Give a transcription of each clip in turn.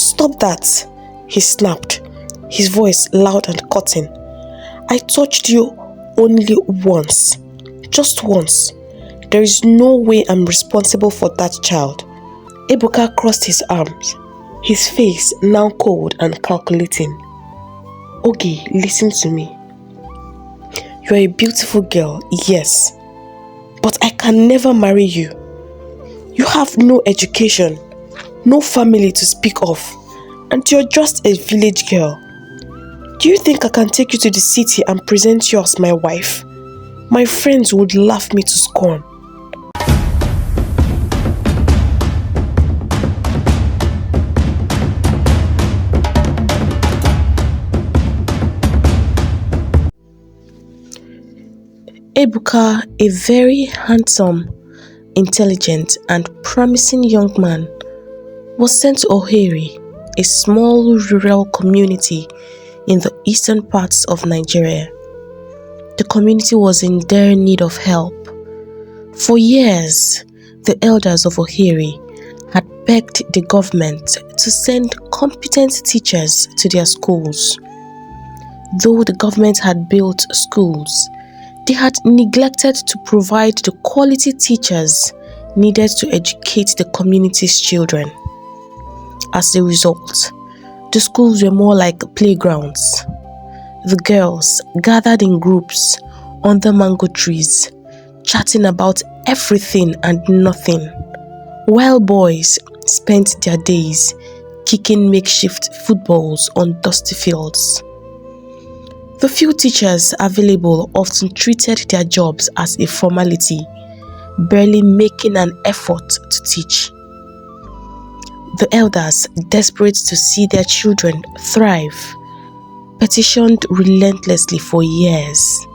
Stop that, he snapped, his voice loud and cutting. I touched you only once. Just once. There is no way I'm responsible for that child. Ebuka crossed his arms, his face now cold and calculating. Ugie, listen to me. You are a beautiful girl, yes. But I can never marry you. You have no education, no family to speak of, and you're just a village girl. Do you think I can take you to the city and present you as my wife? My friends would laugh me to scorn. Ebuka, a very handsome, intelligent and promising young man, was sent to Ohere, a small rural community in the eastern parts of Nigeria. The community was in dire need of help. For years, the elders of Ohere had begged the government to send competent teachers to their schools. Though the government had built schools, they had neglected to provide the quality teachers needed to educate the community's children. As a result, the schools were more like playgrounds. The girls gathered in groups under mango trees, chatting about everything and nothing, while boys spent their days kicking makeshift footballs on dusty fields. The few teachers available often treated their jobs as a formality, barely making an effort to teach. The elders, desperate to see their children thrive, petitioned relentlessly for years,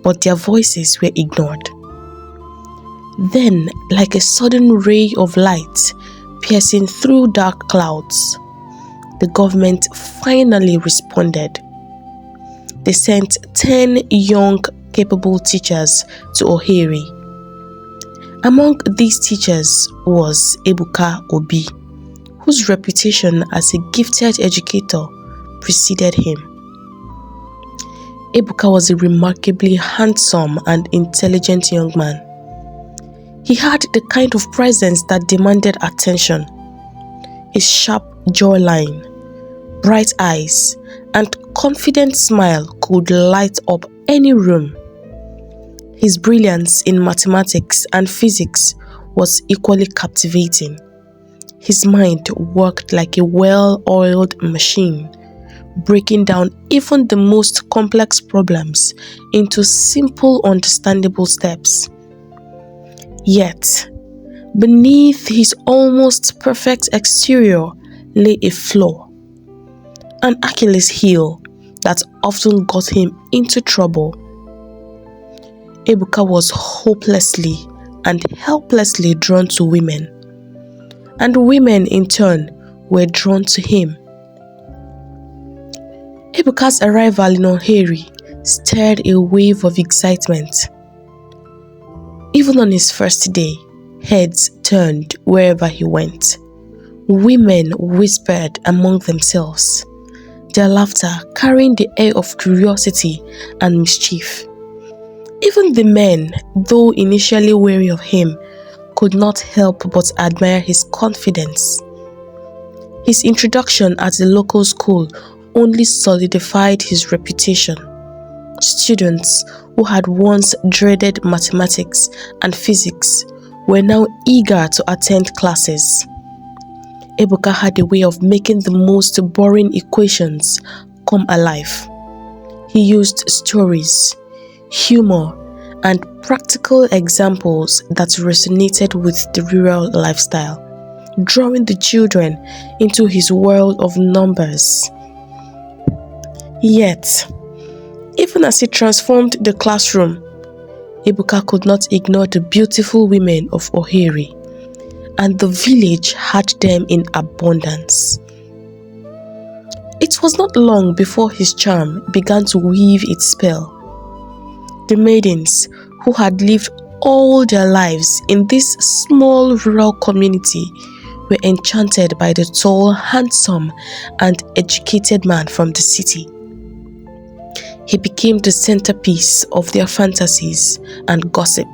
but their voices were ignored. Then, like a sudden ray of light piercing through dark clouds, the government finally responded. They sent 10 young, capable teachers to Ohere. Among these teachers was Ebuka Obi, whose reputation as a gifted educator preceded him. Ebuka was a remarkably handsome and intelligent young man. He had the kind of presence that demanded attention. His sharp jawline, bright eyes, and confident smile could light up any room. His brilliance in mathematics and physics was equally captivating. His mind worked like a well-oiled machine, breaking down even the most complex problems into simple, understandable steps. Yet, beneath his almost perfect exterior lay a flaw, an Achilles heel that often got him into trouble. Ebuka was hopelessly and helplessly drawn to women, and women in turn were drawn to him. Ebuka's arrival in Ohere stirred a wave of excitement. Even on his first day, heads turned wherever he went. Women whispered among themselves, their laughter carrying the air of curiosity and mischief. Even the men, though initially wary of him, could not help but admire his confidence. His introduction at the local school only solidified his reputation. Students who had once dreaded mathematics and physics were now eager to attend classes. Ebuka had a way of making the most boring equations come alive. He used stories, humor, and practical examples that resonated with the rural lifestyle, drawing the children into his world of numbers. Yet, even as he transformed the classroom, Ebuka could not ignore the beautiful women of Ohere, and the village had them in abundance. It was not long before his charm began to weave its spell. The maidens who had lived all their lives in this small rural community were enchanted by the tall, handsome, and educated man from the city. He became the centerpiece of their fantasies and gossip.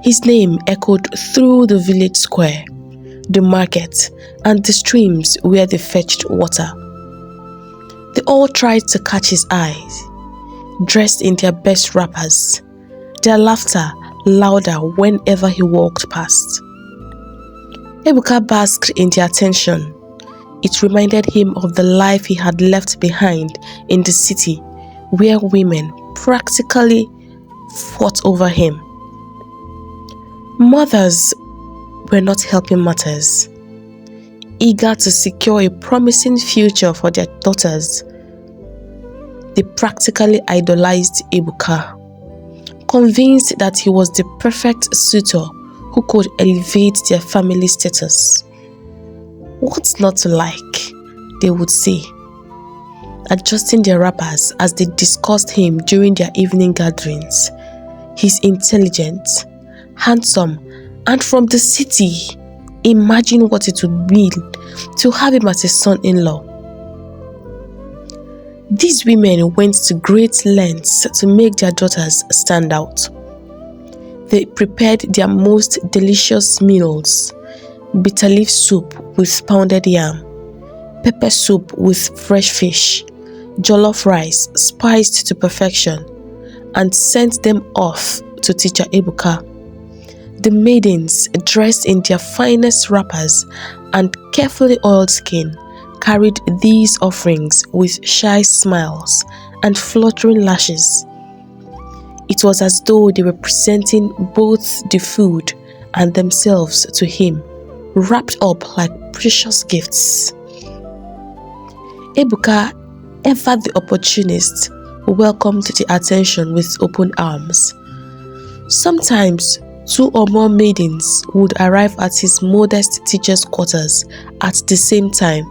His name echoed through the village square, the market, and the streams where they fetched water. They all tried to catch his eyes, dressed in their best wrappers, their laughter louder whenever he walked past. Iuka basked in their attention. It reminded him of the life he had left behind in the city, where women practically fought over him. Mothers were not helping matters. Eager to secure a promising future for their daughters, they practically idolized Iuka, convinced that he was the perfect suitor who could elevate their family status. What's not to like, they would say, adjusting their wrappers as they discussed him during their evening gatherings. He's intelligent, handsome, and from the city. Imagine what it would mean to have him as a son-in-law. These women went to great lengths to make their daughters stand out. They prepared their most delicious meals: bitter leaf soup with pounded yam, pepper soup with fresh fish, jollof rice spiced to perfection, and sent them off to teacher Iuka. The maidens, dressed in their finest wrappers and carefully oiled skin, carried these offerings with shy smiles and fluttering lashes. It was as though they were presenting both the food and themselves to him, wrapped up like precious gifts. Iuka, ever the opportunist, welcomed the attention with open arms. Sometimes 2 or more maidens would arrive at his modest teacher's quarters at the same time,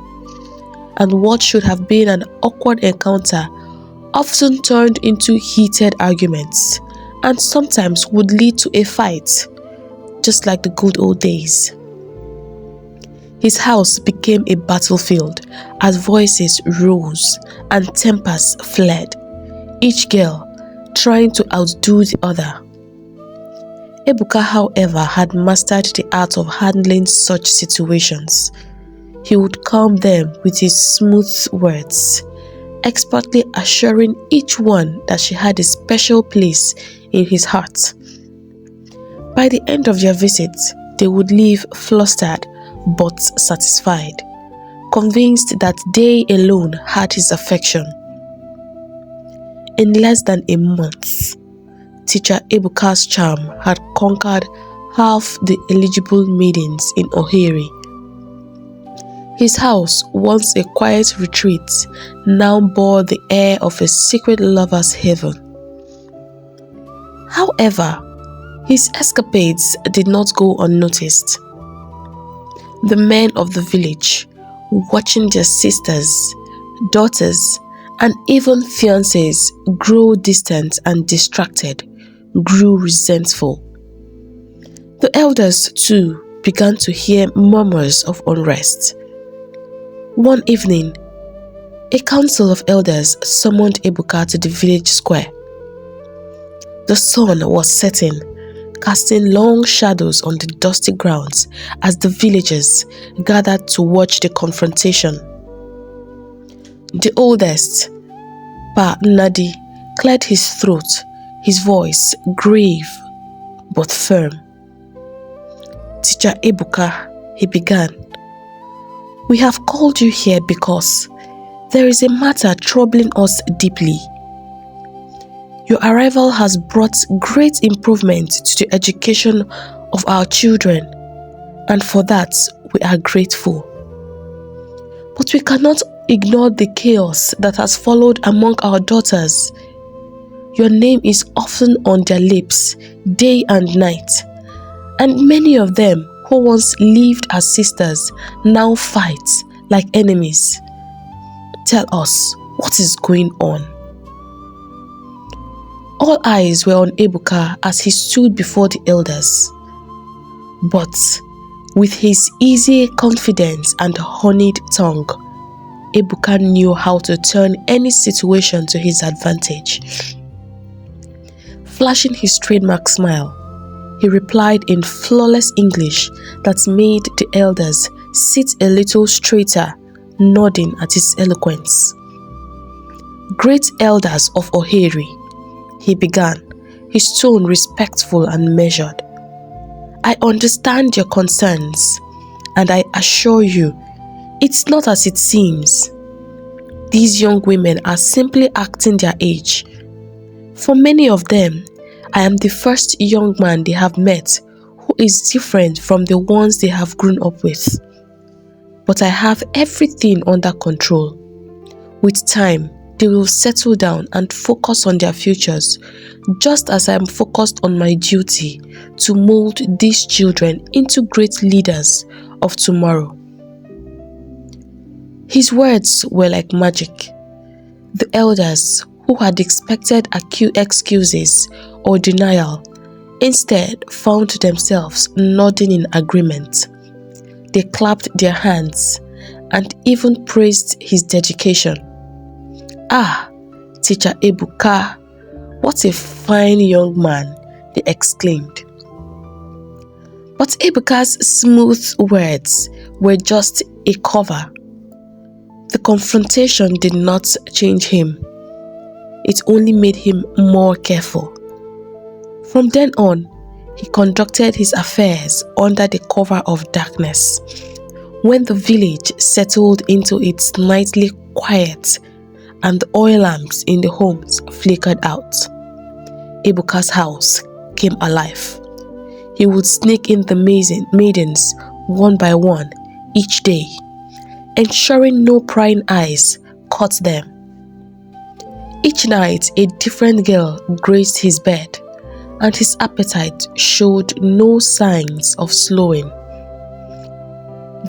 and what should have been an awkward encounter often turned into heated arguments, and sometimes would lead to a fight, just like the good old days. His house became a battlefield as voices rose and tempers fled, each girl trying to outdo the other. Iuka, however, had mastered the art of handling such situations. He would calm them with his smooth words, expertly assuring each one that she had a special place in his heart. By the end of their visit, they would leave flustered but satisfied, convinced that they alone had his affection. In less than a month, teacher Iuka's charm had conquered half the eligible maidens in Ohere. His house, once a quiet retreat, now bore the air of a secret lover's heaven. However, his escapades did not go unnoticed. The men of the village, watching their sisters, daughters, and even fiancés grow distant and distracted, grew resentful. The elders, too, began to hear murmurs of unrest. One evening, a council of elders summoned Iuka to the village square. The sun was setting, casting long shadows on the dusty grounds as the villagers gathered to watch the confrontation. The oldest, Pa Nnadi, cleared his throat, his voice grave but firm. "Teacher Iuka," he began, "we have called you here because there is a matter troubling us deeply. Your arrival has brought great improvement to the education of our children, and for that we are grateful. But we cannot ignore the chaos that has followed among our daughters. Your name is often on their lips, day and night, and many of them who once lived as sisters now fight like enemies. Tell us, what is going on?" All eyes were on Iuka as he stood before the elders. But With his easy confidence and honeyed tongue, Ibuka knew how to turn any situation to his advantage. Flashing his trademark smile, he replied in flawless English that made the elders sit a little straighter, nodding at his eloquence. "Great elders of Ohere," he began, his tone respectful and measured. "I understand your concerns, and I assure you, it's not as it seems. These young women are simply acting their age. For many of them, I am the first young man they have met who is different from the ones they have grown up with. But I have everything under control. With time, they will settle down and focus on their futures, just as I am focused on my duty to mold these children into great leaders of tomorrow." His words were like magic. The elders, who had expected excuses or denial, instead found themselves nodding in agreement. They clapped their hands and even praised his dedication. "Ah, Teacher Ibuka, what a fine young man," they exclaimed. But Ibuka's smooth words were just a cover. The confrontation did not change him. It only made him more careful. From then on, he conducted his affairs under the cover of darkness. When the village settled into its nightly quiet and the oil lamps in the homes flickered out, Ibuka's house came alive. He would sneak in the maidens one by one each day, ensuring no prying eyes caught them. Each night, a different girl graced his bed, and his appetite showed no signs of slowing.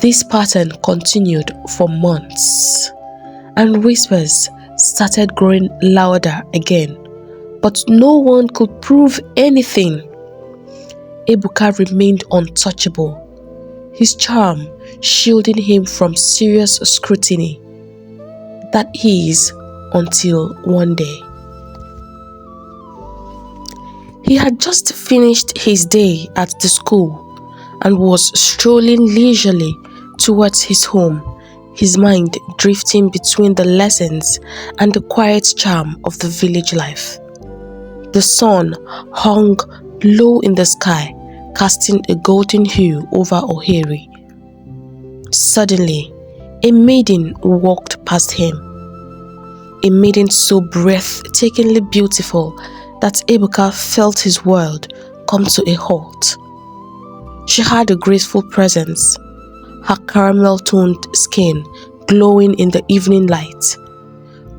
This pattern continued for months, and whispers started growing louder again, but no one could prove anything. Ibuka remained untouchable, his charm shielding him from serious scrutiny. That is, until one day. He had just finished his day at the school and was strolling leisurely towards his home, his mind drifting between the lessons and the quiet charm of the village life. The sun hung low in the sky, casting a golden hue over Ohere. Suddenly, a maiden walked past him. A maiden so breathtakingly beautiful that Ibuka felt his world come to a halt. She had a graceful presence, her caramel-toned skin glowing in the evening light,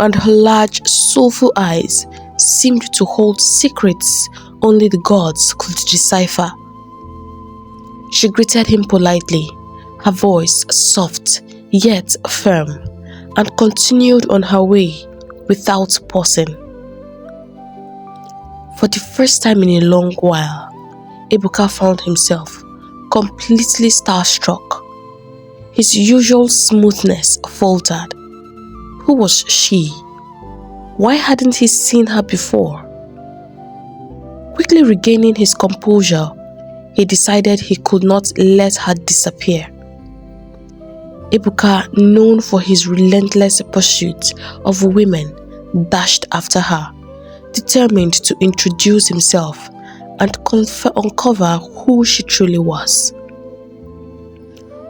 and her large, soulful eyes seemed to hold secrets only the gods could decipher. She greeted him politely, her voice soft yet firm, and continued on her way without pausing. For the first time in a long while, Ibuka found himself completely starstruck. His usual smoothness faltered. Who was she? Why hadn't he seen her before? Quickly regaining his composure, he decided he could not let her disappear. Ibuka, known for his relentless pursuit of women, dashed after her, determined to introduce himself and uncover who she truly was.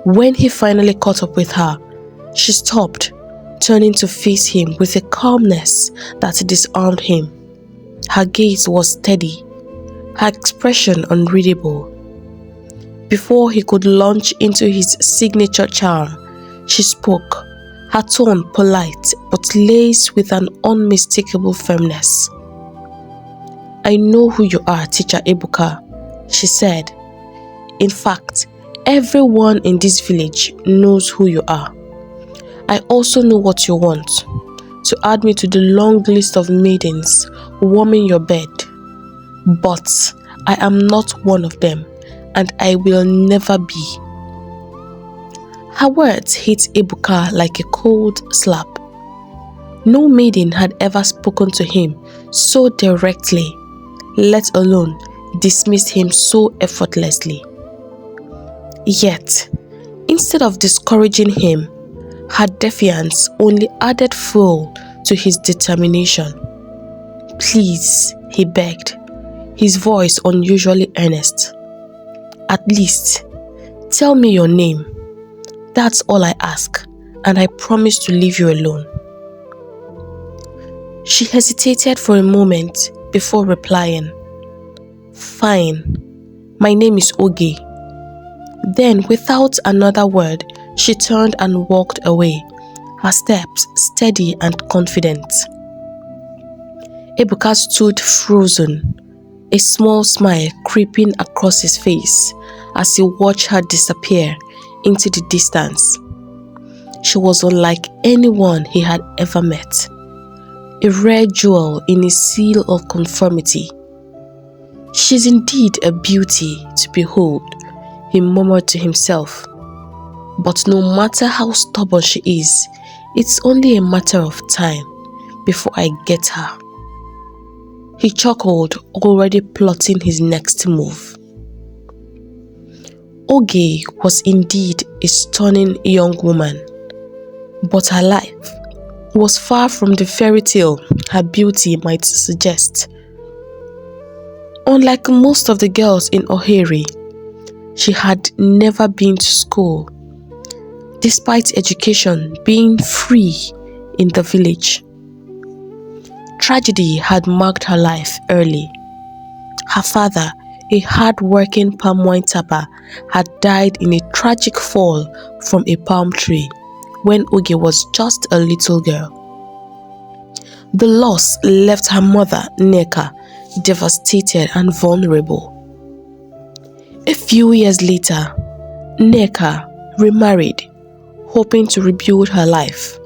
When he finally caught up with her, she stopped, turning to face him with a calmness that disarmed him. Her gaze was steady, her expression unreadable. Before he could launch into his signature charm, she spoke, her tone polite but laced with an unmistakable firmness. "I know who you are, Teacher Ibuka," she said. "In fact, everyone in this village knows who you are. I also know what you want, to add me to the long list of maidens warming your bed. But I am not one of them, and I will never be. Her words hit Ibuka like a cold slap. No maiden had ever spoken to him so directly, let alone dismissed him so effortlessly. Yet, instead of discouraging him, her defiance only added fuel to his determination. "Please," he begged, his voice unusually earnest. "At least, tell me your name. That's all I ask, and I promise to leave you alone." She hesitated for a moment before replying, "Fine, my name is Ugie." Then, without another word, she turned and walked away, her steps steady and confident. Ebuka stood frozen, a small smile creeping across his face as he watched her disappear into the distance. She was unlike anyone he had ever met, a rare jewel in a sea of conformity. "She's indeed a beauty to behold," he murmured to himself. "But no matter how stubborn she is, it's only a matter of time before I get her." He chuckled, already plotting his next move. Ugie was indeed a stunning young woman, but her life was far from the fairy tale her beauty might suggest. Unlike most of the girls in Ohere, she had never been to school, despite education being free in the village. Tragedy had marked her life early. Her father, a hard-working palm wine tapper, had died in a tragic fall from a palm tree when Ugie was just a little girl. The loss left her mother, Nneka, devastated and vulnerable. A few years later, Nneka remarried, hoping to rebuild her life.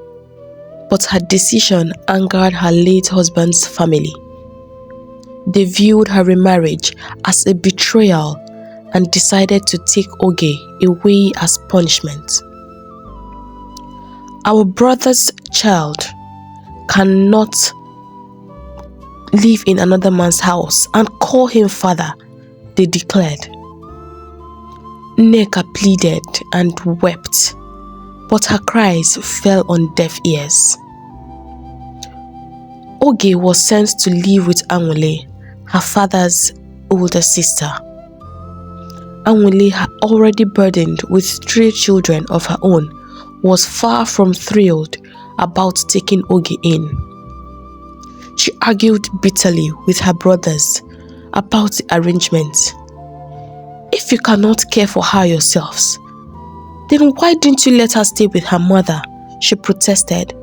But her decision angered her late husband's family. They viewed her remarriage as a betrayal and decided to take Ugie away as punishment. "Our brother's child cannot live in another man's house and call him father," they declared. Nneka pleaded and wept, but her cries fell on deaf ears. Ugie was sent to live with Anwule, her father's older sister. Anwule, already burdened with 3 children of her own, was far from thrilled about taking Ugie in. She argued bitterly with her brothers about the arrangement. "If you cannot care for her yourselves, then why didn't you let her stay with her mother?" she protested.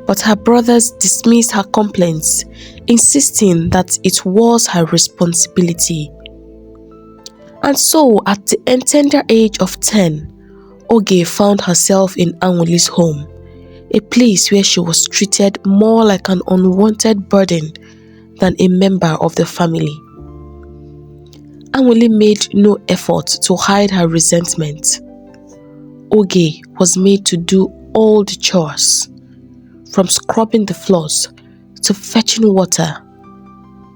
But her brothers dismissed her complaints, insisting that it was her responsibility. And so, at the tender age of 10, Ugie found herself in Anwule's home, a place where she was treated more like an unwanted burden than a member of the family. Anwule made no effort to hide her resentment. Ugie was made to do all the chores, from scrubbing the floors to fetching water.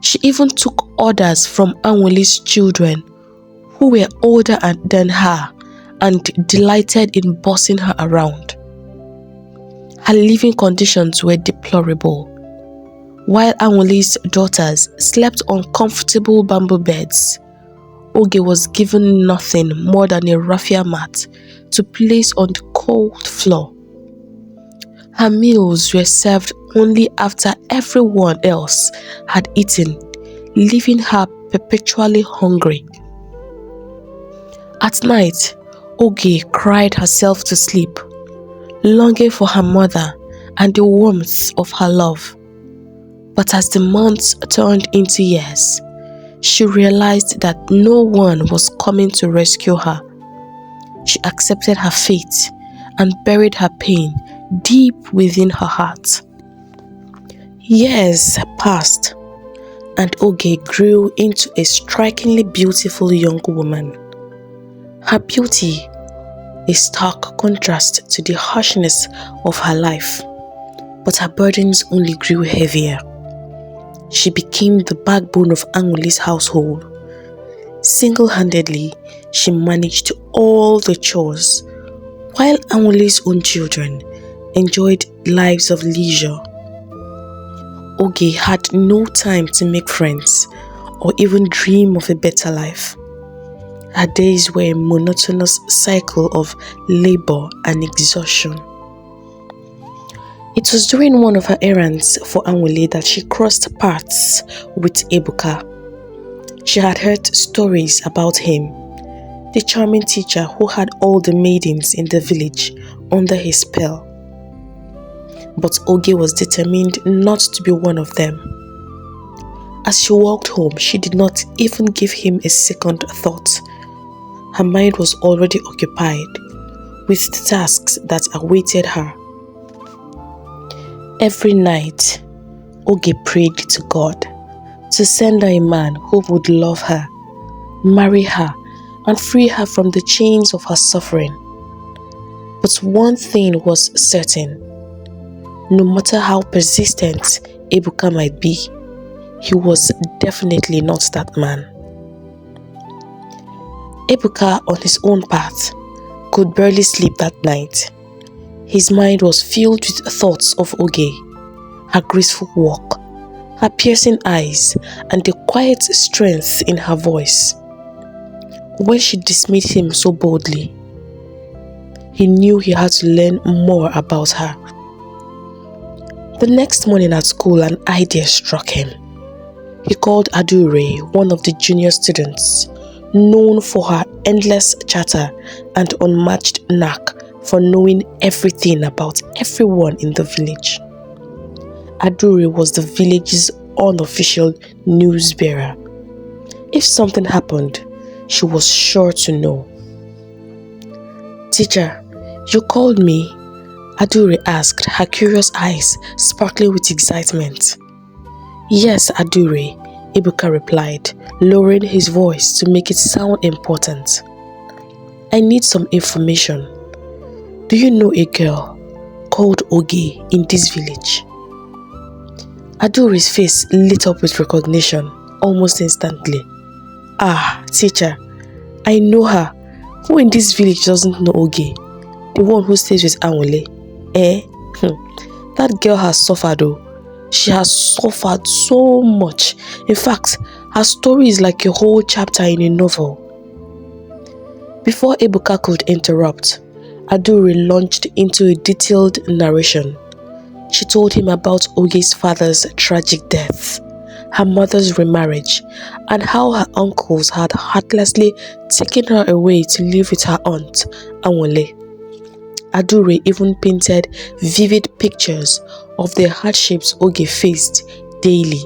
She even took orders from Anwule's children, who were older than her and delighted in bossing her around. Her living conditions were deplorable. While Anwule's daughters slept on comfortable bamboo beds, Ugie was given nothing more than a raffia mat to place on the cold floor. Her meals were served only after everyone else had eaten, leaving her perpetually hungry. At night, Ugie cried herself to sleep, longing for her mother and the warmth of her love. But as the months turned into years, she realized that no one was coming to rescue her. She accepted her fate and buried her pain deep within her heart. Years passed, and Ugie grew into a strikingly beautiful young woman. Her beauty a stark contrast to the harshness of her life. But her burdens only grew heavier. She became the backbone of Angole's household. Single-handedly, she managed all the chores, while Angole's own children enjoyed lives of leisure. Ugie had no time to make friends or even dream of a better life. Her days were a monotonous cycle of labor and exhaustion. It was during one of her errands for Angole that she crossed paths with Iuka. She had heard stories about him, the charming teacher who had all the maidens in the village under his spell. But Ugie was determined not to be one of them. As she walked home, she did not even give him a second thought. Her mind was already occupied with the tasks that awaited her. Every night, Ugie prayed to God to send her a man who would love her, marry her, and free her from the chains of her suffering. But one thing was certain. No matter how persistent Iuka might be, he was definitely not that man. Iuka, on his own path, could barely sleep that night. His mind was filled with thoughts of Ugie, her graceful walk, her piercing eyes, and the quiet strength in her voice. When she dismissed him so boldly, he knew he had to learn more about her. The next morning at school, an idea struck him. He called Adure, one of the junior students, known for her endless chatter and unmatched knack for knowing everything about everyone in the village. Adure was the village's unofficial news bearer. If something happened, she was sure to know. "Teacher, you called me?" Adure asked, her curious eyes sparkling with excitement. "Yes, Adure," Iuka replied, lowering his voice to make it sound important. "I need some information. Do you know a girl called Ugie in this village?" Adure's face lit up with recognition almost instantly. "Ah, teacher, I know her. Who in this village doesn't know Ugie? The one who stays with Angole? That girl has suffered though. She has suffered so much. In fact, her story is like a whole chapter in a novel." Before Iuka could interrupt, Adure launched into a detailed narration. She told him about Ugie's father's tragic death, her mother's remarriage, and how her uncles had heartlessly taken her away to live with her aunt, Angole. Adure even painted vivid pictures of the hardships Ugie faced daily.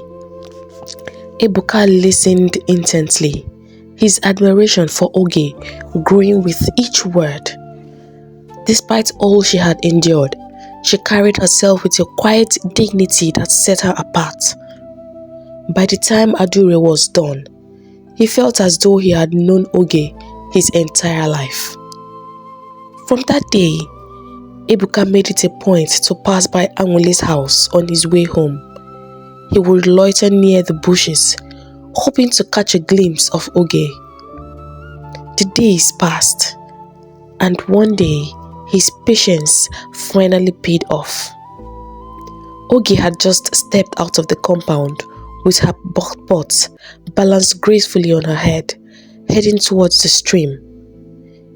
Iuka listened intently, his admiration for Ugie growing with each word. Despite all she had endured, she carried herself with a quiet dignity that set her apart. By the time Adure was done, he felt as though he had known Ugie his entire life. From that day, Iuka made it a point to pass by Angole's house on his way home. He would loiter near the bushes, hoping to catch a glimpse of Ugie. The days passed, and one day, his patience finally paid off. Ugie had just stepped out of the compound with her pot balanced gracefully on her head, heading towards the stream.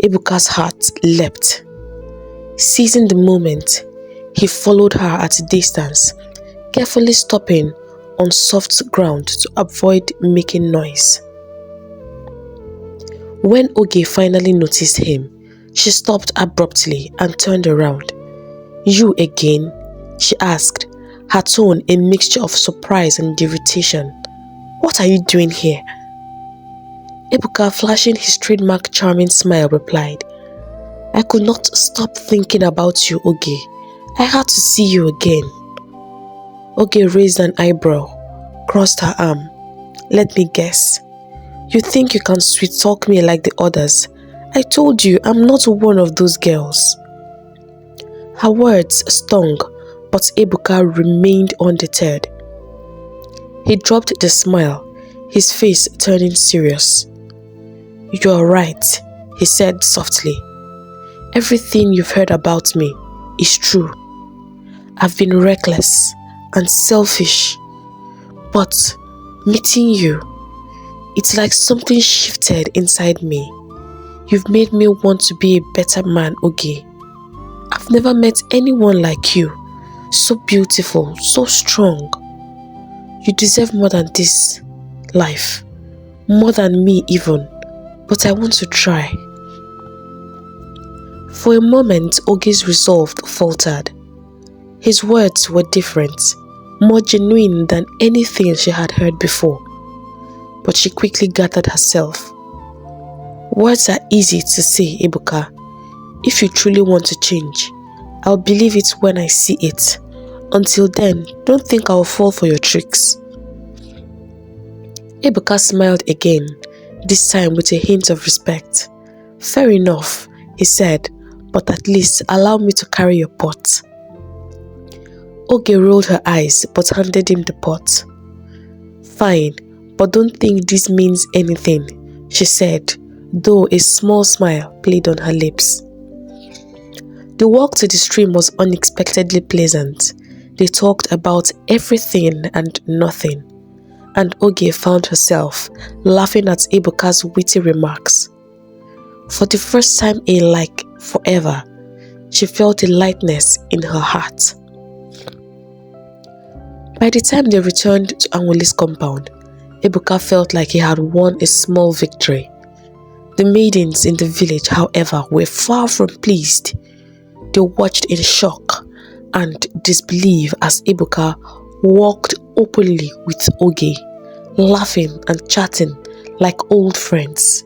Ibuka's heart leapt. Seizing the moment, he followed her at a distance, carefully stopping on soft ground to avoid making noise. When Ugie finally noticed him, she stopped abruptly and turned around. "You again?" she asked, her tone a mixture of surprise and irritation. "What are you doing here?" Ibuka, flashing his trademark charming smile, replied, "I could not stop thinking about you, Ugie. I had to see you again." Ugie raised an eyebrow, crossed her arm. "Let me guess. You think you can sweet-talk me like the others I told you I'm not one of those girls. Her words stung, but Ebuka remained undeterred. He dropped the smile, his face turning serious. You are right, he said softly. Everything you've heard about me is true. I've been reckless and selfish, but meeting you, it's like something shifted inside me. You've made me want to be a better man, Ugie. I've never met anyone like you, so beautiful, so strong. You deserve more than this life, more than me even, but I want to try. For a moment, Ogie's resolve faltered. His words were different, more genuine than anything she had heard before. But she quickly gathered herself. Words are easy to say, Ebuka. If you truly want to change, I'll believe it when I see it. Until then, don't think I'll fall for your tricks. Ebuka smiled again, this time with a hint of respect. Fair enough, he said, but at least allow me to carry your pot. Ugie rolled her eyes but handed him the pot. Fine, but don't think this means anything, she said, though a small smile played on her lips. The walk to the stream was unexpectedly pleasant. They talked about everything and nothing, and Ugie found herself laughing at Ebuka's witty remarks. For the first time in like forever, she felt a lightness in her heart. By the time they returned to Anwuli's compound, Ebuka felt like he had won a small victory. The maidens in the village, however, were far from pleased. They watched in shock and disbelief as Ebuka walked openly with Ugie, laughing and chatting like old friends.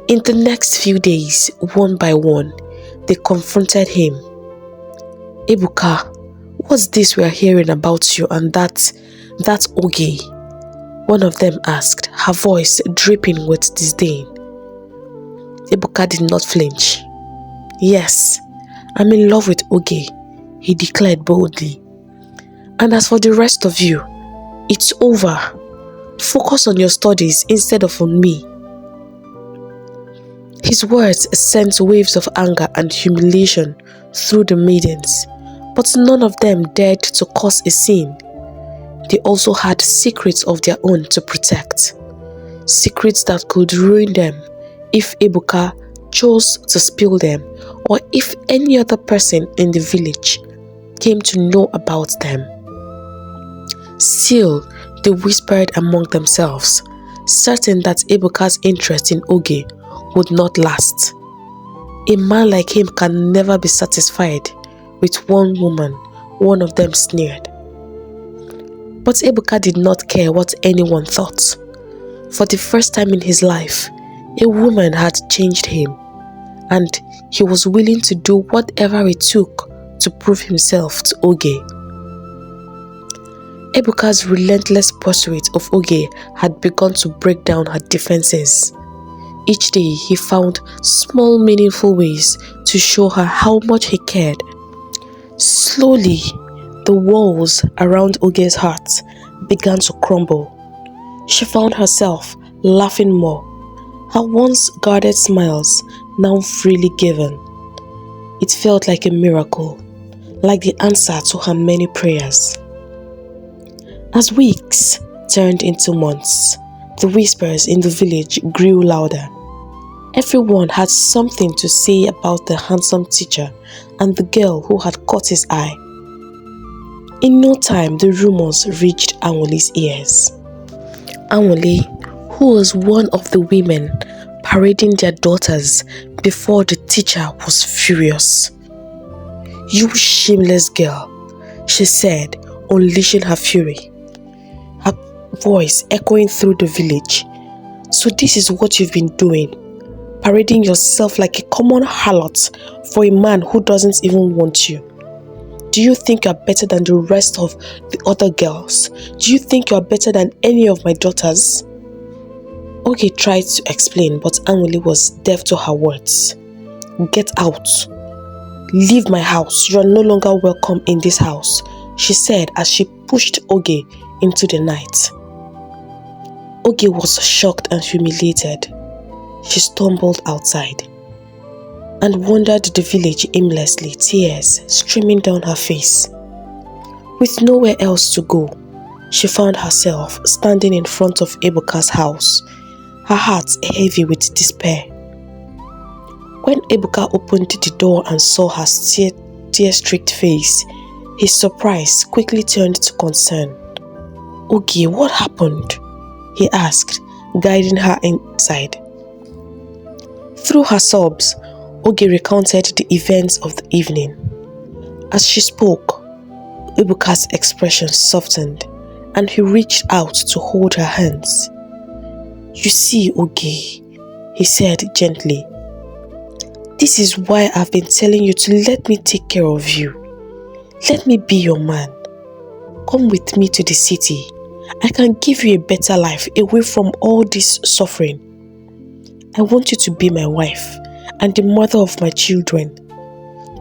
In the next few days, one by one, they confronted him. Ebuka, what's this we are hearing about you and that's Ugie? One of them asked, her voice dripping with disdain. Ebuka did not flinch. Yes, I'm in love with Ugie, he declared boldly. And as for the rest of you, it's over. Focus on your studies instead of on me. His words sent waves of anger and humiliation through the maidens, but none of them dared to cause a scene. They also had secrets of their own to protect, secrets that could ruin them if Ebuka chose to spill them or if any other person in the village came to know about them. Still, they whispered among themselves, certain that Ebuka's interest in Ugie would not last. A man like him can never be satisfied with one woman, one of them sneered. But Ebuka did not care what anyone thought. For the first time in his life, a woman had changed him, and he was willing to do whatever it took to prove himself to Ugie. Ebuka's relentless pursuit of Ugie had begun to break down her defenses. Each day he found small meaningful ways to show her how much he cared. Slowly, the walls around Ugie's heart began to crumble. She found herself laughing more, her once guarded smiles now freely given. It felt like a miracle, like the answer to her many prayers. As weeks turned into months, the whispers in the village grew louder. Everyone had something to say about the handsome teacher and the girl who had caught his eye. In no time, the rumors reached Anwuli's ears. Anwuli, who was one of the women parading their daughters before the teacher, was furious. "You shameless girl," she said, unleashing her fury, her voice echoing through the village. "So this is what you've been doing, parading yourself like a common harlot for a man who doesn't even want you. Do you think you're better than the rest of the other girls? Do you think you're better than any of my daughters?" Ugie tried to explain, but Anwuli was deaf to her words. "Get out. Leave my house. You are no longer welcome in this house," she said as she pushed Ugie into the night. Ugie was shocked and humiliated. She stumbled outside and wandered the village aimlessly, tears streaming down her face. With nowhere else to go, she found herself standing in front of Ebuka's house, her heart heavy with despair. When Ebuka opened the door and saw her tear-streaked face, his surprise quickly turned to concern. "Ugie, what happened?" he asked, guiding her inside. Through her sobs, Ugie recounted the events of the evening. As she spoke, Ebuka's expression softened and he reached out to hold her hands. "You see, Ugie," he said gently, "this is why I've been telling you to let me take care of you. Let me be your man. Come with me to the city. I can give you a better life away from all this suffering. I want you to be my wife and the mother of my children.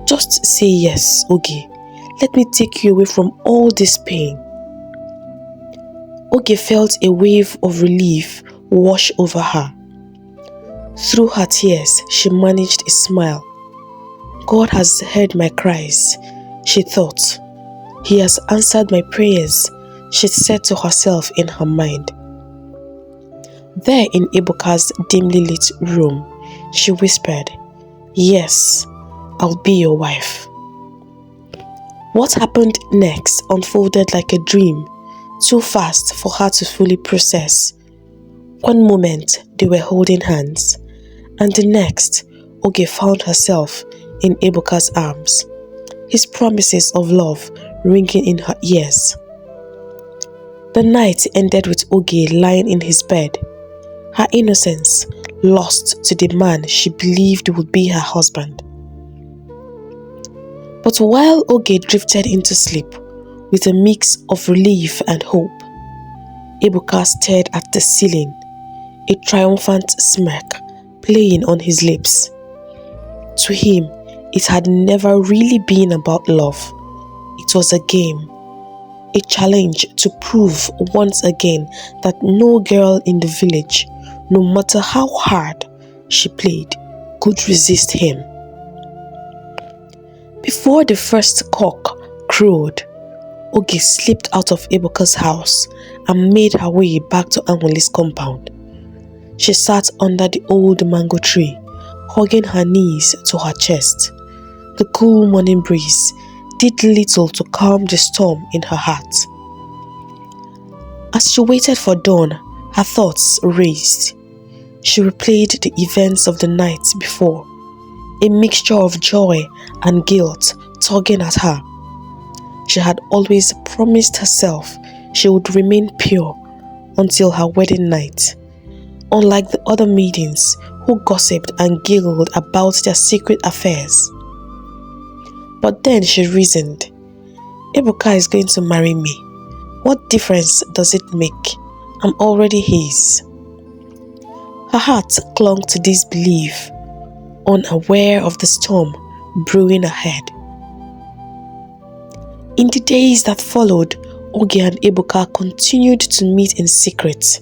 Just say yes, Ugie. Let me take you away from all this pain." Ugie felt a wave of relief wash over her. Through her tears, she managed a smile. "God has heard my cries," she thought. "He has answered my prayers," she said to herself in her mind. There in Ebuka's dimly lit room, she whispered, "Yes, I'll be your wife." What happened next unfolded like a dream, too fast for her to fully process. One moment they were holding hands, and the next Ugie found herself in Ebuka's arms, his promises of love ringing in her ears. The night ended with Ugie lying in his bed, her innocence lost to the man she believed would be her husband. But while Ugie drifted into sleep with a mix of relief and hope, Ebuka stared at the ceiling, a triumphant smirk playing on his lips. To him, it had never really been about love. It was a game, a challenge to prove once again that no girl in the village, no matter how hard she played, could resist him. Before the first cock crowed, Ugie slipped out of Ebuka's house and made her way back to Anwuli's compound. She sat under the old mango tree, hugging her knees to her chest. The cool morning breeze did little to calm the storm in her heart. As she waited for dawn, her thoughts raced. She replayed the events of the night before, a mixture of joy and guilt tugging at her. She had always promised herself she would remain pure until her wedding night, unlike the other maidens who gossiped and giggled about their secret affairs. But then she reasoned, Ebuka is going to marry me. What difference does it make? I'm already his. Her heart clung to this belief, unaware of the storm brewing ahead. In the days that followed, Ugie and Ebuka continued to meet in secret.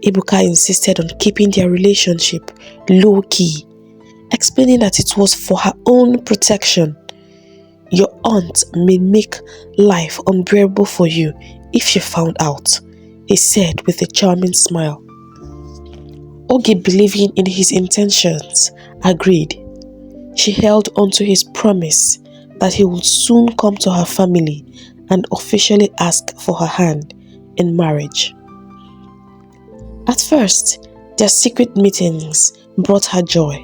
Ebuka insisted on keeping their relationship low-key, explaining that it was for her own protection. Your aunt may make life unbearable for you if she found out, he said with a charming smile. Ugie, believing in his intentions, agreed. She held on to his promise that he would soon come to her family and officially ask for her hand in marriage. At first, their secret meetings brought her joy.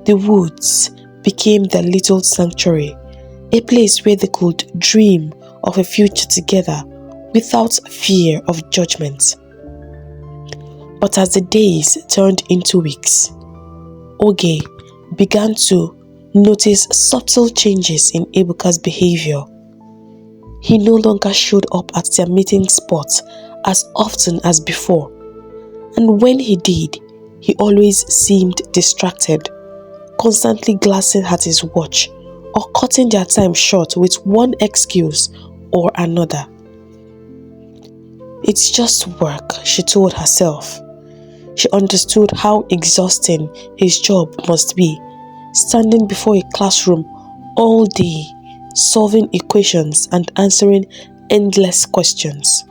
The woods became their little sanctuary, a place where they could dream of a future together without fear of judgment. But as the days turned into weeks, Ugie began to notice subtle changes in Ebuka's behavior. He no longer showed up at their meeting spot as often as before, And when he did, he always seemed distracted, constantly glancing at his watch or cutting their time short with one excuse or another. It's just work, she told herself. She understood how exhausting his job must be, standing before a classroom all day, solving equations and answering endless questions.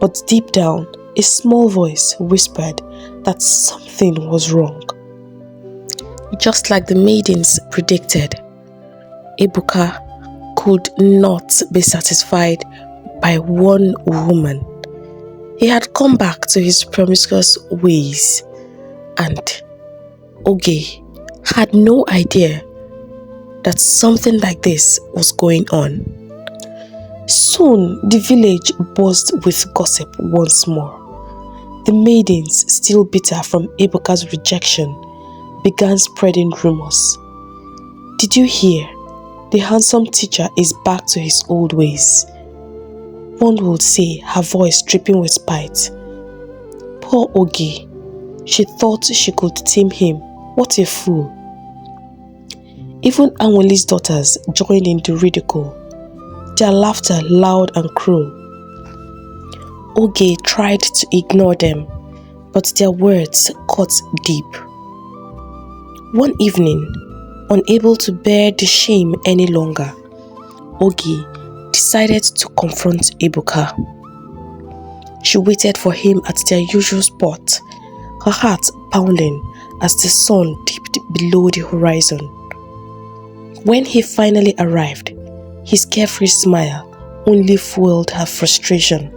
But deep down, a small voice whispered that something was wrong. Just like the maidens predicted, Iuka could not be satisfied by one woman. He had come back to his promiscuous ways, and Ugie had no idea that something like this was going on. Soon, the village buzzed with gossip once more. The maidens, still bitter from Iuka's rejection, began spreading rumors. Did you hear? The handsome teacher is back to his old ways. One would say, her voice dripping with spite. Poor Ugie. She thought she could tame him. What a fool. Even Anwali's daughters joined in the ridicule, their laughter loud and cruel. Ugie tried to ignore them, but their words cut deep. One evening, unable to bear the shame any longer, Ugie decided to confront Iuka. She waited for him at their usual spot, her heart pounding as the sun dipped below the horizon. When he finally arrived, his carefree smile only fueled her frustration.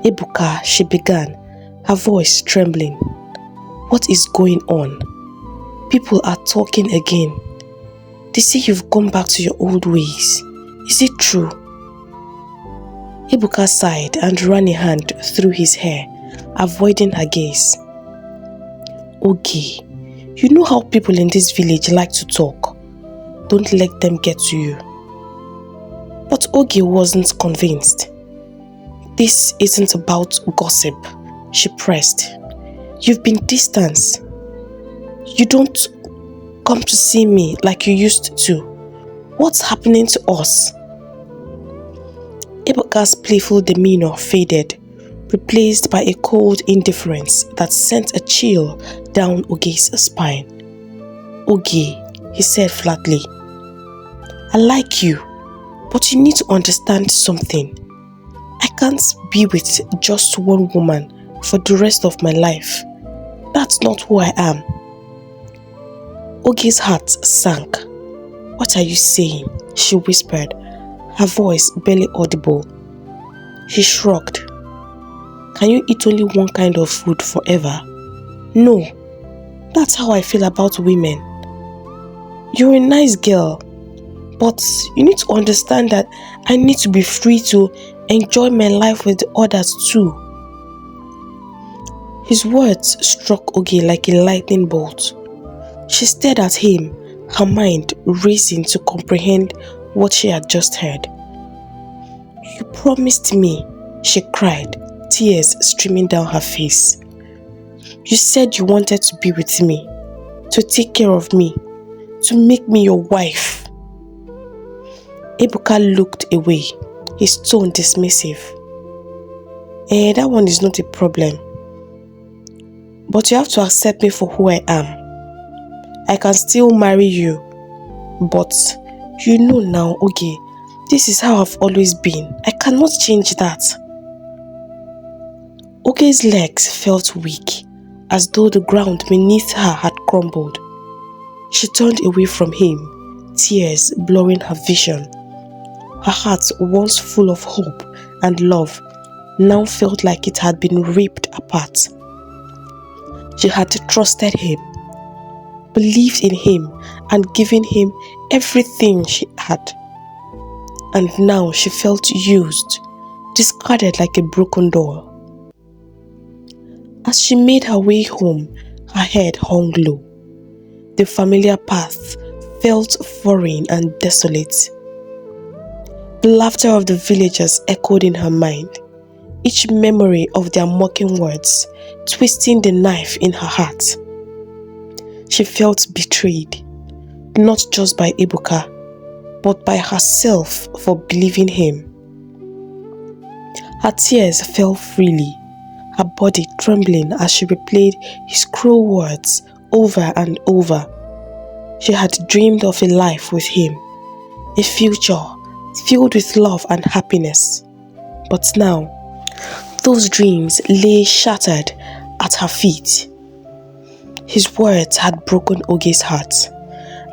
Iuka, she began, her voice trembling. What is going on? People are talking again. They say you've gone back to your old ways. Is it true? Iuka sighed and ran a hand through his hair, avoiding her gaze. Ugie, you know how people in this village like to talk. Don't let them get to you. But Ugie wasn't convinced. This isn't about gossip, she pressed. You've been distant. You don't come to see me like you used to. What's happening to us? Iuka's playful demeanor faded, replaced by a cold indifference that sent a chill down Ugie's spine. Ugie, he said flatly, I like you, but you need to understand something. I can't be with just one woman for the rest of my life. That's not who I am. Ugie's heart sank. What are you saying? She whispered, her voice barely audible. He shrugged. Can you eat only one kind of food forever? No, that's how I feel about women. You're a nice girl, but you need to understand that I need to be free to enjoy my life with the others too. His words struck Ugie like a lightning bolt. She stared at him, her mind racing to comprehend what she had just heard. You promised me, she cried, tears streaming down her face. You said you wanted to be with me, to take care of me, to make me your wife. Iuka looked away, his tone dismissive. That one is not a problem. But you have to accept me for who I am. I can still marry you. But you know now, Ugie, this is how I've always been. I cannot change that. Ugie's legs felt weak, as though the ground beneath her had crumbled. She turned away from him, tears blurring her vision. Her heart, once full of hope and love, now felt like it had been ripped apart. She had trusted him, believed in him, and given him everything she had. And now she felt used, discarded like a broken doll. As she made her way home, her head hung low. The familiar path felt foreign and desolate. The laughter of the villagers echoed in her mind. each memory of their mocking words twisting the knife in her heart. She felt betrayed, not just by Ibuka, but by herself for believing him. Her tears fell freely, her body trembling as she replayed his cruel words over and over. She had dreamed of a life with him, a future filled with love and happiness. But now, those dreams lay shattered at her feet. His words had broken Ogie's heart,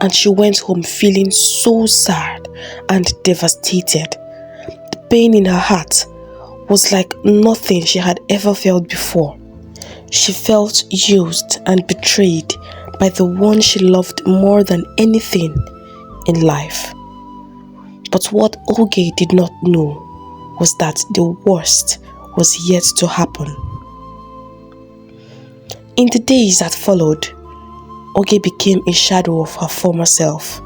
and she went home feeling so sad and devastated. The pain in her heart was like nothing she had ever felt before. She felt used and betrayed by the one she loved more than anything in life. But what Ugie did not know was that the worst was yet to happen. In the days that followed, Ugie became a shadow of her former self.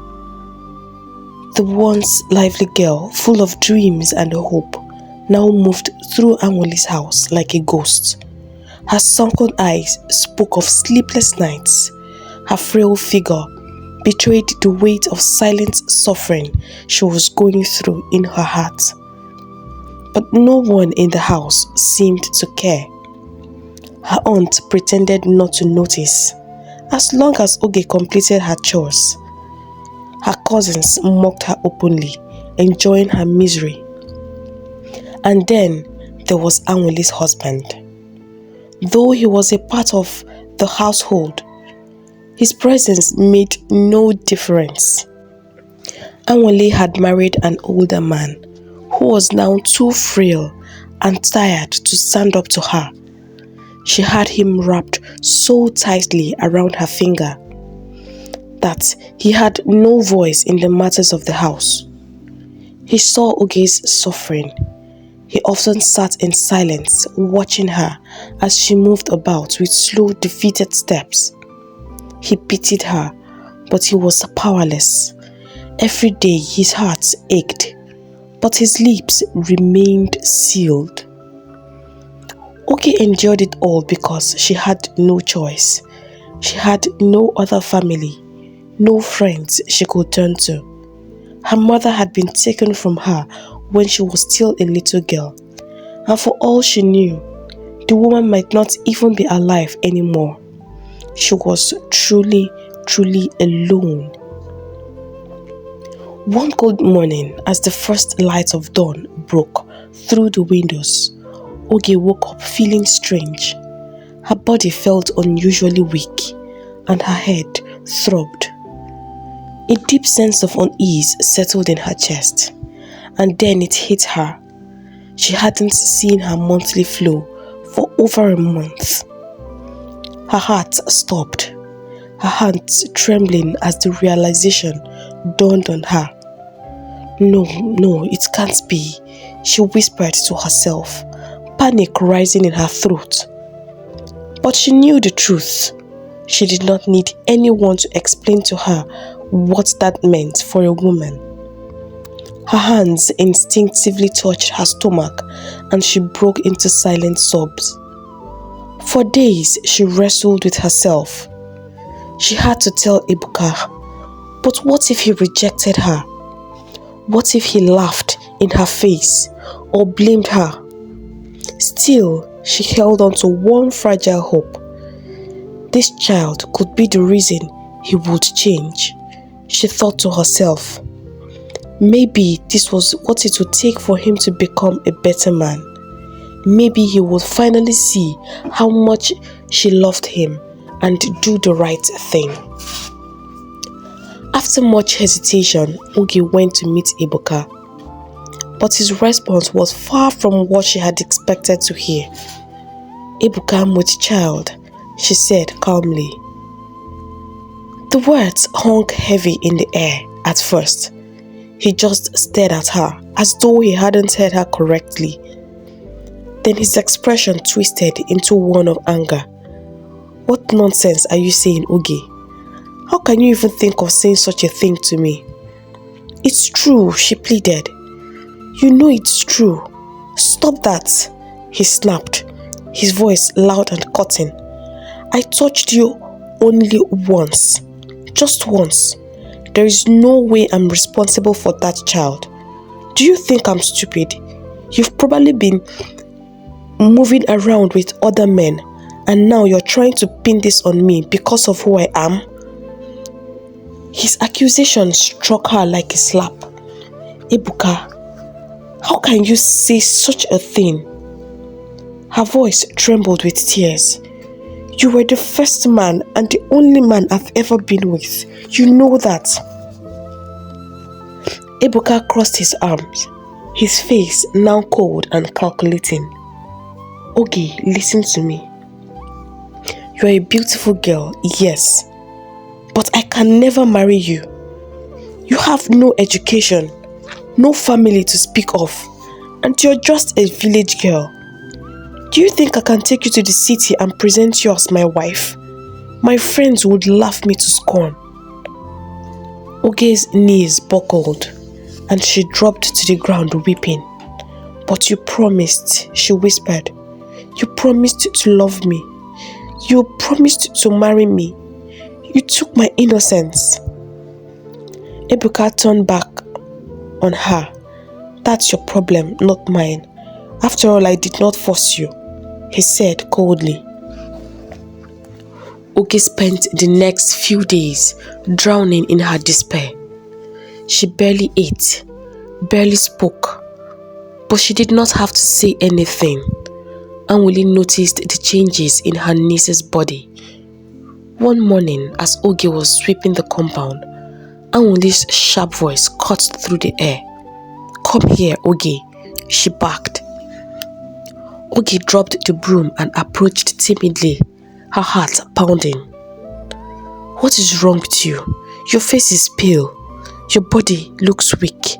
The once lively girl, full of dreams and hope, now moved through Anwali's house like a ghost. Her sunken eyes spoke of sleepless nights. Her frail figure betrayed the weight of silent suffering she was going through in her heart. But no one in the house seemed to care. Her aunt pretended not to notice. As long as Ugie completed her chores, her cousins mocked her openly, enjoying her misery. And then there was Anwali's husband. Though he was a part of the household, his presence made no difference. Anwali had married an older man who was now too frail and tired to stand up to her. She had him wrapped so tightly around her finger that he had no voice in the matters of the house. He saw Ogie's suffering. He often sat in silence, watching her as she moved about with slow, defeated steps. He pitied her, but he was powerless. Every day his heart ached, but his lips remained sealed. Ugie endured it all because she had no choice. She had no other family, no friends she could turn to. Her mother had been taken from her when she was still a little girl, and for all she knew, the woman might not even be alive anymore. She was truly, truly alone. One cold morning, as the first light of dawn broke through the windows, Ugie woke up feeling strange. Her body felt unusually weak, and her head throbbed. A deep sense of unease settled in her chest, and then it hit her. She hadn't seen her monthly flow for over a month. Her heart stopped, her hands trembling as the realization dawned on her. No, it can't be, she whispered to herself, panic rising in her throat. But she knew the truth. She did not need anyone to explain to her what that meant for a woman. Her hands instinctively touched her stomach and she broke into silent sobs. For days, she wrestled with herself. She had to tell Ibuka, but what if he rejected her? What if he laughed in her face or blamed her? Still, she held on to one fragile hope. This child could be the reason he would change. She thought to herself, maybe this was what it would take for him to become a better man. Maybe he would finally see how much she loved him and do the right thing. After much hesitation, Ugie went to meet Ibuka, but his response was far from what she had expected to hear. Ibuka, my child, she said calmly. The words hung heavy in the air at first. He just stared at her as though he hadn't heard her correctly. Then his expression twisted into one of anger. What nonsense are you saying, Ugie? How can you even think of saying such a thing to me? It's true, she pleaded. You know it's true. Stop that. he snapped, his voice loud and cutting. I touched you only once. Just once. There is no way I'm responsible for that child. Do you think I'm stupid? You've probably been moving around with other men, and now you're trying to pin this on me because of who I am? His accusation struck her like a slap. Ibuka, how can you say such a thing? Her voice trembled with tears. You were the first man and the only man I've ever been with. You know that. Ibuka crossed his arms, his face now cold and calculating. Ugie, listen to me. You are a beautiful girl, yes, but I can never marry you. You have no education, no family to speak of, and you're just a village girl. Do you think I can take you to the city and present you as my wife? My friends would laugh me to scorn. Ugie's knees buckled, and she dropped to the ground weeping. But you promised, she whispered. You promised to love me. You promised to marry me. You took my innocence. Ibuka turned back on her. That's your problem, not mine. After all, I did not force you, he said coldly. Ugie spent the next few days drowning in her despair. She barely ate, barely spoke, but she did not have to say anything. Anwuli noticed the changes in her niece's body. One morning, as Ugie was sweeping the compound, Anwuli's sharp voice cut through the air. Come here, Ugie, she barked. Ugie dropped the broom and approached timidly, her heart pounding. What is wrong with you? Your face is pale. Your body looks weak.